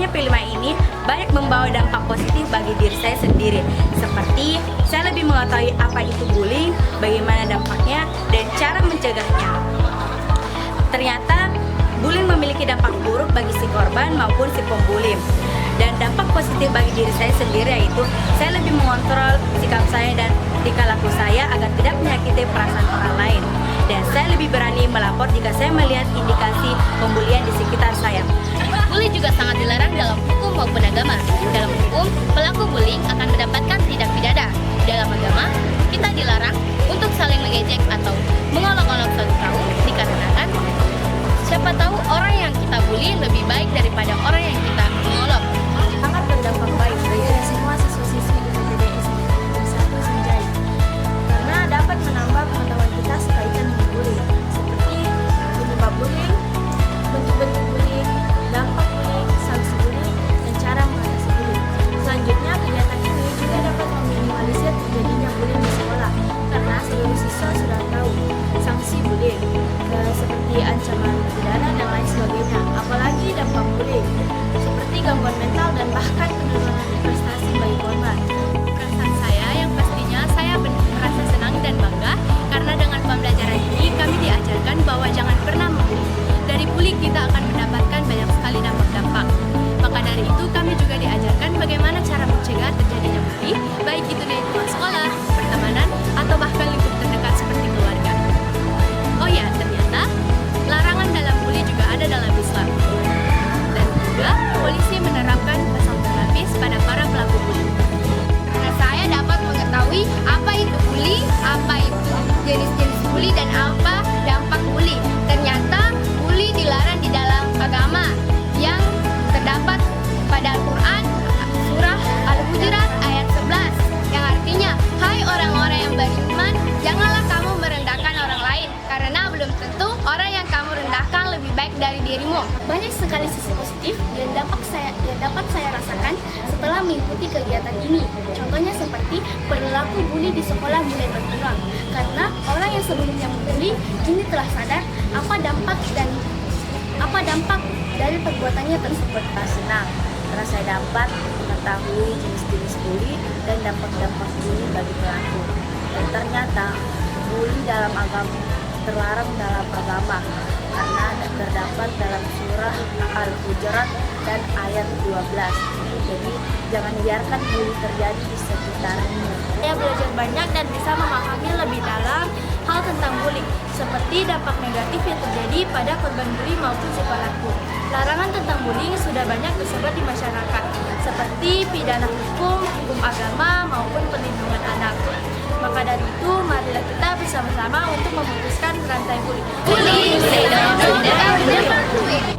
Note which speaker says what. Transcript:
Speaker 1: adanya P5 ini banyak membawa dampak positif bagi diri saya sendiri. Seperti saya lebih mengetahui apa itu bullying, bagaimana dampaknya, dan cara mencegahnya. Ternyata bullying memiliki dampak buruk bagi si korban maupun si pembuli. Dan dampak positif bagi diri saya sendiri yaitu saya lebih mengontrol sikap saya dan tingkah laku saya agar tidak menyakiti perasaan orang lain. Dan saya lebih berani melapor jika saya melihat indikasi pembulian di sekitar saya.
Speaker 2: Bully juga sangat dilarang dalam hukum maupun agama. Dalam hukum, pelaku bullying akan mendapatkan tindak pidana. Dalam agama, kita dilarang untuk saling mengejek atau mengolok-olok suatu kaum dikarenakan siapa tahu orang yang kita bully lebih baik daripada orang yang kita mengolok.
Speaker 3: Sangat berdampak baik bagi semua siswa-siswi di PTDI satu Senjai karena dapat menambah pengetahuan kita sekaitan dengan bullying, seperti penyebab bullying, bentuk-bentuk bullying, dampak bullying, sanksi bullying, dan cara mengatasi bullying. Selanjutnya, kegiatan ini juga dapat meminimalisir terjadinya bullying di sekolah karena seluruh siswa sudah tahu sanksi bullying, seperti ancaman pidana dan lain sebagainya. Apalagi dampak bullying seperti gangguan mental dan bahkan penurunan prestasi bagi korban.
Speaker 2: Perasaan saya yang pastinya saya merasa senang dan bangga karena dengan pembelajaran ini kami diajarkan bahwa jangan pernah membuli. Dari bully kita akan mendapatkan banyak sekali dampak-dampak. Maka dari itu kami juga diajarkan bagaimana cara mencegah terjadinya bully, baik itu di lingkungan sekolah, pertemanan, atau bahkan lingkup terdekat seperti keluarga. Oh ya, ternyata larangan dalam bully juga ada dalam Islam. Dan juga polisi menerapkan pasal berlapis pada para pelaku bully.
Speaker 4: Karena saya dapat mengetahui apa itu bully, apa itu jenis-jenis bully, dan apa dampak bully. Ternyata bully dilarang di dalam agama yang terdapat pada Al-Quran surah Al-Hujurat ayat 11 yang artinya, hai orang-orang yang beriman, janganlah kamu merendahkan orang lain karena belum tentu orang yang kamu rendahkan lebih baik dari dirimu.
Speaker 3: Banyak sekali sisi positif yang dapat saya rasakan setelah mengikuti kegiatan ini. Contohnya seperti perilaku bully di sekolah mulai berkurang karena orang yang sebelumnya membuli kini telah sadar apa dampak dari perbuatannya tersebut.
Speaker 1: Senang karena saya dapat mengetahui jenis-jenis bully dan dampak-dampak bully bagi pelaku. Dan ternyata bully dalam agama terlarang dalam agama karena terdapat dalam surah Al-Hujurat dan ayat 12. Jadi jangan biarkan bully terjadi di sekitarmu.
Speaker 3: Saya belajar banyak dan bisa memahami lebih dalam hal tentang bullying, seperti dampak negatif yang terjadi pada korban bully maupun si pelaku. Larangan tentang bullying sudah banyak tersebar di masyarakat, seperti pidana hukum, hukum agama, maupun perlindungan anak. Maka dari itu, marilah kita bersama-sama untuk memutuskan rantai bullying.
Speaker 4: Bullying, say no, never do it.